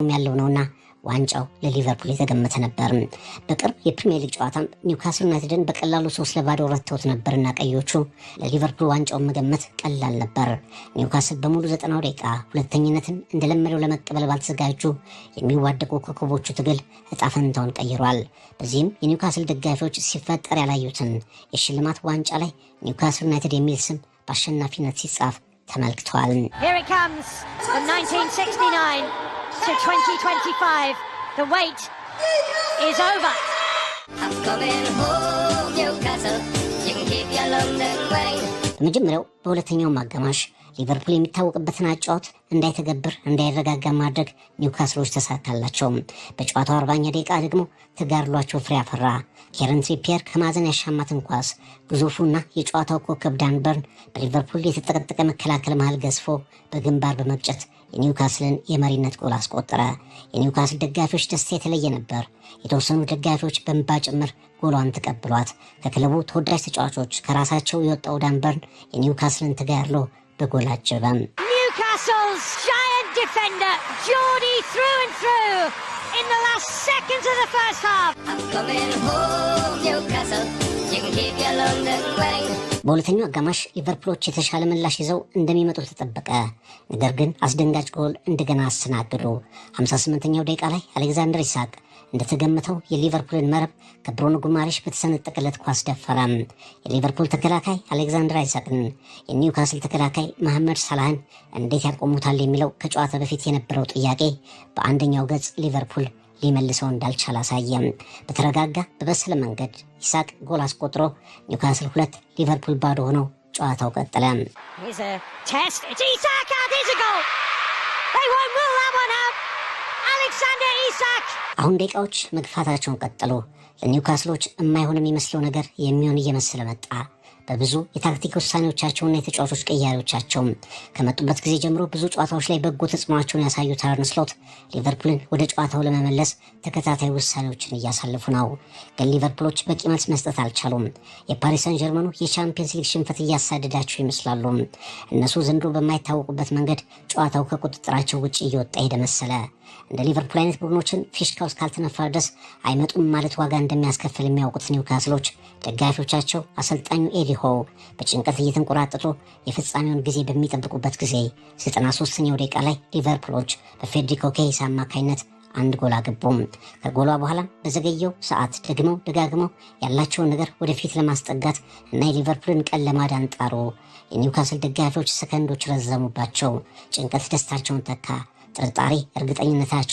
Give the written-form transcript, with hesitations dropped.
ያለው ነውና ዋንጫው ለሊቨርፑል የተገመተ ነበር። በቅርብ የፕሪሚየር ሊግ ጨዋታ ኒውካስል ዩናይትድን በቀላሉ 3-0 ረትተውት ነበርና ቀዮቹ ለሊቨርፑል ዋንጫውን መገመት ቀላል ነበር። ኒውካስል በሙሉ 90 ደቂቃ ሁለተኝነትን እንደለመደው ለመቀበል ባልተዘጋጁ የሚዋደቁ ኮከቦቹ ትግል እጣ ፈንታውን ቀይሯል። በዚህም የኒውካስል ደጋፊዎች ሲፈጠር ያላዩትን የሽልማት ዋንጫ ላይ ኒውካስል ዩናይትድ የሚል ስም በአሸናፊነት ሲጻፍ ተመልክቷል። Here it comes from 1969 to 2025. The wait is over. I'm coming home, Newcastle. You can keep your London way. በመጀመሪያው በሁለተኛው አጋማሽ ሊቨርፑል የሚታወቅበትን አጫወት እንዳይተገብር እንዳይረጋጋ ማድረግ ኒውካስሎች ተሳካላቸው። በጨዋታው 40ኛ ደቂቃ ደግሞ ተጋድሏቸው ፍሬ አፈራ። ኬረን ትሪፒየር ከማዕዘን ያሻማትን ኳስ ግዙፉና የጨዋታው ኮከብ ዳን በርን በሊቨርፑል የተጠቀጠቀ መከላከል መሃል ገዝፎ በግንባር በመቅጨት የኒውካስልን የመሪነት ጎል አስቆጠረ። የኒውካስል ደጋፊዎች ደስታ የተለየ ነበር። የተወሰኑ ደጋፊዎች በእንባ ጭምር ጎሏን ተቀብሏት ከክለቡ ተወዳጅ ተጫዋቾች ከራሳቸው የወጣው ዳን በርን የኒውካስልን ተጋድሎ በጎል አጀበ። Newcastle's giant defender, Geordie through and through in the last seconds of the first half. I'm coming home, Newcastle. You can keep your London way. በሁለተኛው አጋማሽ ሊቨርፑሎች የተሻለ ምላሽ ይዘው እንደሚመጡ ተጠበቀ። ነገር ግን አስደንጋጭ ጎል እንደገና አስተናገዱ። 58ኛው ደቂቃ ላይ አሌክዛንደር ኢሳቅ እንደተገመተው የሊቨርፑልን መረብ ከብሩኖ ጉማሬሽ በተሰነጠቀለት ኳስ ደፈረ። የሊቨርፑል ተከላካይ አሌክዛንደር ኢሳቅን የኒውካስል ተከላካይ መሐመድ ሳላህን እንዴት ያቆሙታል የሚለው ከጨዋታ በፊት የነበረው ጥያቄ በአንደኛው ገጽ ሊቨርፑል ሊመልሰው እንዳልቻለ አሳየ። በተረጋጋ በበሰለ መንገድ ኢሳቅ ጎል አስቆጥሮ ኒውካስል 2 ሊቨርፑል ባዶ ሆነው ጨዋታው ቀጠለ። Here's a test. It's Isak and it's a goal. They won't rule that one out. Alexander Isak. አሁን ደቂቃዎች መግፋታቸውን ቀጠሉ። ለኒውካስሎች የማይሆን የሚመስለው ነገር የሚሆን እየመሰለ መጣ። በብዙ የታክቲክ ውሳኔዎቻቸውና የተጫዋቾች ቀያሪዎቻቸው ከመጡበት ጊዜ ጀምሮ ብዙ ጨዋታዎች ላይ በጎ ተጽዕኖአቸውን ያሳዩት አርነ ስሎት ሊቨርፑልን ወደ ጨዋታው ለመመለስ ተከታታይ ውሳኔዎችን እያሳለፉ ነው። ግን ሊቨርፑሎች በቂ መልስ መስጠት አልቻሉም። የፓሪስ ሰን ጀርመኑ የቻምፒየንስ ሊግ ሽንፈት እያሳደዳቸው ይመስላሉ። እነሱ ዘንድሮ በማይታወቁበት መንገድ ጨዋታው ከቁጥጥራቸው ውጭ እየወጣ ሄደ መሰለ። እንደ ሊቨርፑል አይነት ቡድኖችን ፊሽካ ውስጥ ካልተነፋ ድረስ አይመጡም ማለት ዋጋ እንደሚያስከፍል የሚያውቁት ኒውካስሎች ደጋፊዎቻቸው አሰልጣኙ ኤዲ ሆው በጭንቀት እየተንቆራጠጡ የፍጻሜውን ጊዜ በሚጠብቁበት ጊዜ 93ኛው ደቂቃ ላይ ሊቨርፑሎች በፌዴሪኮ ኬይስ አማካኝነት አንድ ጎል አገቡ። ከጎሏ በኋላ በዘገየው ሰዓት ደጋግመው ያላቸውን ነገር ወደፊት ለማስጠጋት እና የሊቨርፑልን ቀን ለማዳን ጣሩ። የኒውካስል ደጋፊዎች ሰከንዶች ረዘሙባቸው። ጭንቀት ደስታቸውን ተካ። ጥርጣሬ እርግጠኝነታቸው